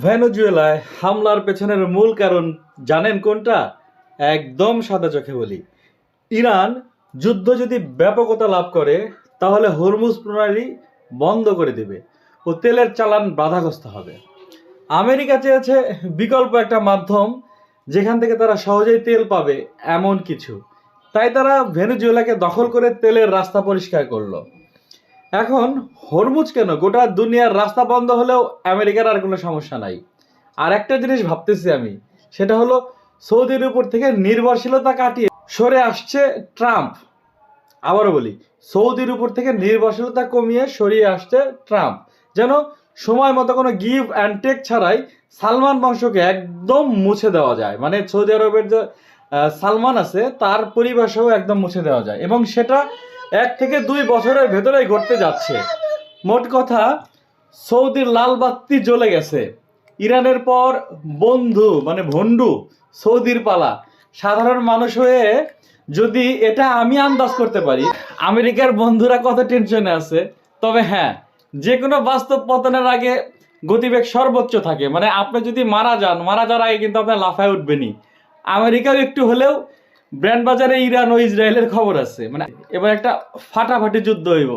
ভেনেজুয়েলায় হামলার পেছনের মূল কারণ জানেন কোনটা? একদম সাদা চোখে বলি, ইরান যুদ্ধ যদি ব্যাপকতা লাভ করে তাহলে হরমুজ প্রণালী বন্ধ করে দেবে ও তেলের চালান বাধাগ্রস্ত হবে। আমেরিকা চেয়েছে বিকল্প একটা মাধ্যম যেখান থেকে তারা সহজেই তেল পাবে এমন কিছু, তাই তারা ভেনেজুয়েলাকে দখল করে তেলের রাস্তা পরিষ্কার করলো। এখন হরমুজ কেন, গোটা দুনিয়ার রাস্তা বন্ধ হলেও আমেরিকার আর কোনো সমস্যা নাই। আর একটা জিনিস ভাবতেছি আমি, সেটা হলো সৌদির উপর থেকে নির্ভরশীলতা কাটিয়ে সরে আসছে ট্রাম্প। আবারও বলি, সৌদির উপর থেকে নির্ভরশীলতা কমিয়ে সরিয়ে আসছে ট্রাম্প, যেন সময় মতো কোনো গিভ অ্যান্ড টেক ছাড়াই সালমান বংশকে একদম মুছে দেওয়া যায়। মানে সৌদি আরবের যে সালমান আছে তার পরিবার সহ একদম মুছে দেওয়া যায়, এবং সেটা 1 থেকে 2 বছরের ভেতরেই ঘটতে যাচ্ছে। মোট কথা, সৌদির লাল বাত্তি জ্বলে গেছে। ইরানের পর বন্ধু মানে ভন্ডু সৌদির পালা। সাধারণ মানুষ হয়ে যদি এটা আমি আন্দাজ করতে পারি আমেরিকার বন্ধুরা কত টেনশনে আছে। তবে হ্যাঁ, যে কোনো বাস্তব পতনের আগে গতিবেগ সর্বোচ্চ থাকে। মানে আপনি যদি মারা যাওয়ার আগে কিন্তু আপনার লাফায় উঠবেনি। আমেরিকাও একটু হলেও ব্র্যান্ড বাজারে ইরান ও ইসরায়েলের খবর আছে। মানে এবার একটা ফাটাফাটি যুদ্ধ হইব।